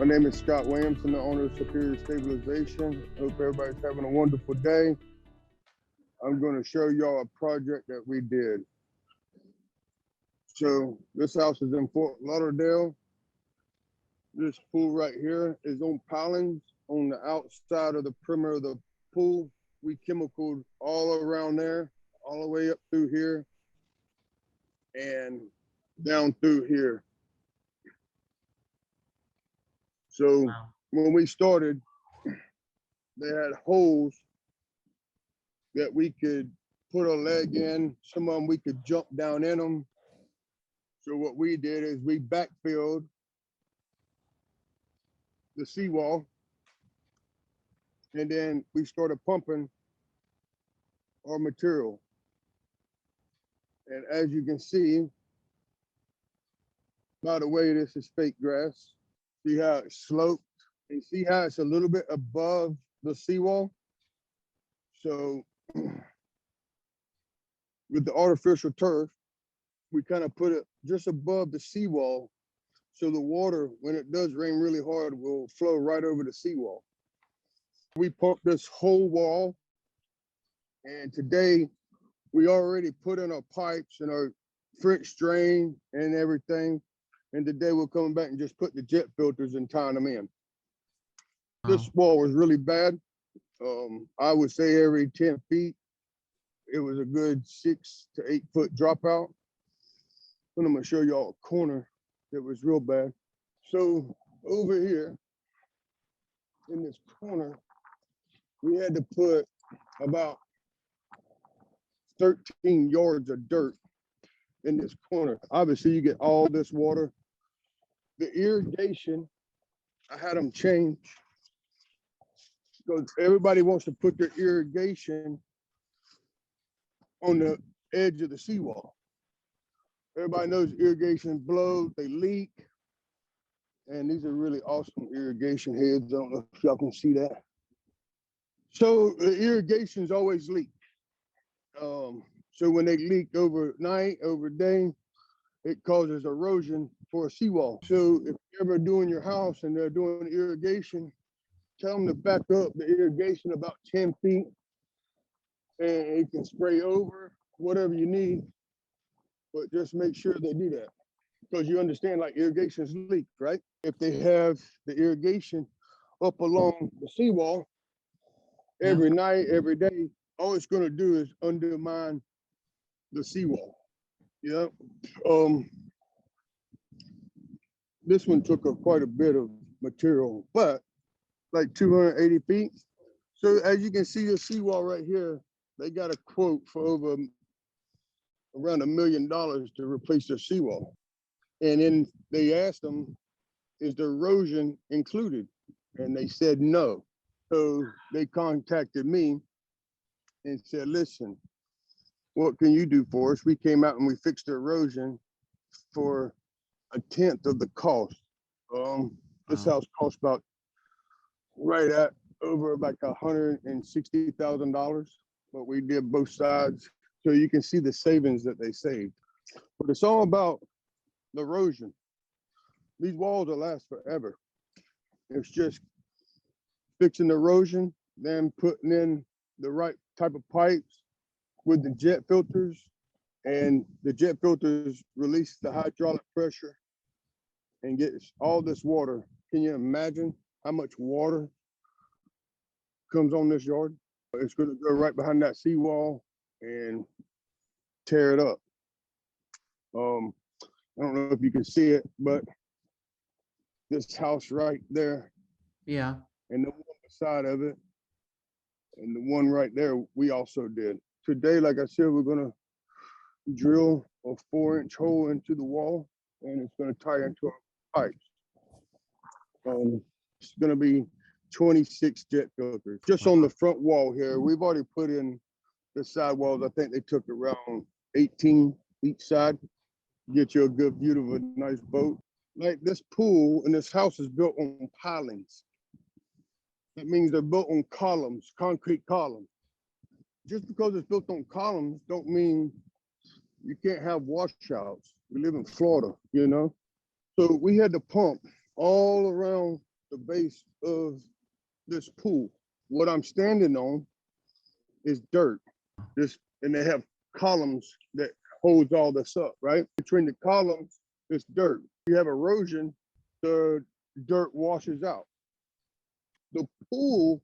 My name is Scott Williamson, the owner of Superior Stabilization. Hope everybody's having a wonderful day. I'm going to show y'all a project that we did. So this house is in Fort Lauderdale. This pool right here is on pilings on the outside of the perimeter of the pool. We chemicaled all around there, all the way up through here and down through here. So when we started, they had holes that we could put a leg in. Some of them we could jump down in them. So what we did is we backfilled the seawall, and then we started pumping our material. And as you can see, by the way, this is fake grass. See how it sloped, and see how it's a little bit above the seawall. So with the artificial turf, we kind of put it just above the seawall, so the water, when it does rain really hard, will flow right over the seawall. We pumped this whole wall, and today we already put in our pipes and our French drain and everything. And today we're coming back and just put the jet filters and tying them in. This wall was really bad. I would say every 10 feet, it was a good 6 to 8 foot dropout. And I'm gonna show y'all a corner that was real bad. So over here in this corner, we had to put about 13 yards of dirt in this corner. Obviously you get all this water. The irrigation, I had them change because everybody wants to put their irrigation on the edge of the seawall. Everybody knows irrigation blows, they leak. And these are really awesome irrigation heads. I don't know if y'all can see that. So the irrigations always leak. So when they leak overnight, over day, it causes erosion for a seawall. So if you're ever doing your house and they're doing irrigation, tell them to back up the irrigation about 10 feet and you can spray over whatever you need, but just make sure they do that. Because you understand, like, irrigation's leak, right? If they have the irrigation up along the seawall every night, every day, all it's going to do is undermine the seawall. Yeah. This one took up quite a bit of material, but like 280 feet. So as you can see, the seawall right here, they got a quote for around $1 million to replace their seawall. And then they asked them, is the erosion included? And they said no. So they contacted me and said, listen, what can you do for us? We came out and we fixed the erosion for 1/10 of the cost. This house cost about right at over like $160,000, but we did both sides. So you can see the savings that they saved. But it's all about the erosion. These walls will last forever. It's just fixing the erosion, then putting in the right type of pipes with the jet filters, and the jet filters release the hydraulic pressure and get all this water. Can you imagine how much water comes on this yard? It's going to go right behind that seawall and tear it up. I don't know if you can see it, but this house right there, and the one beside of it, and the one right there, we also did. Today, like I said, we're going to drill a 4-inch hole into the wall, and it's going to tie into our pipes. It's going to be 26 jet filters just on the front wall here. We've already put in the side walls. I think they took around 18 each side. Get you a good view of a nice boat. Like this pool and this house is built on pilings. That means they're built on columns, concrete columns. Just because it's built on columns don't mean you can't have washouts. We live in Florida, you know? So we had to pump all around the base of this pool. What I'm standing on is dirt. And they have columns that holds all this up, right? Between the columns, it's dirt. If you have erosion, the dirt washes out. The pool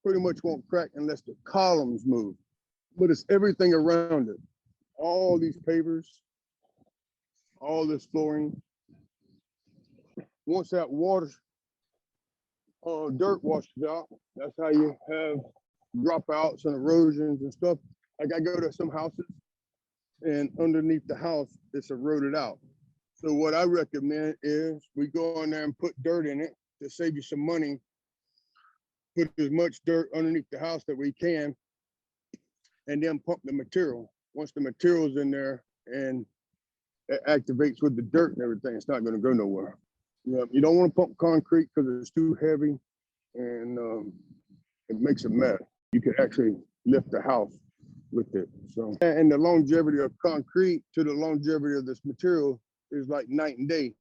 pretty much won't crack unless the columns move, but it's everything around it. All these pavers, all this flooring. Once that water, dirt washes out, that's how you have dropouts and erosions and stuff. Like I go to some houses and underneath the house, it's eroded out. So what I recommend is we go in there and put dirt in it to save you some money. Put as much dirt underneath the house that we can, and then pump the material. Once the material's in there and it activates with the dirt and everything, it's not going to go nowhere. You don't want to pump concrete because it's too heavy and it makes a mess. You can actually lift the house with it. So, and the longevity of concrete to the longevity of this material is like night and day.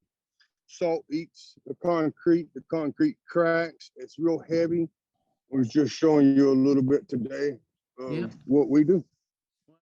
Salt eats the concrete cracks, it's real heavy. I was just showing you a little bit today of what we do.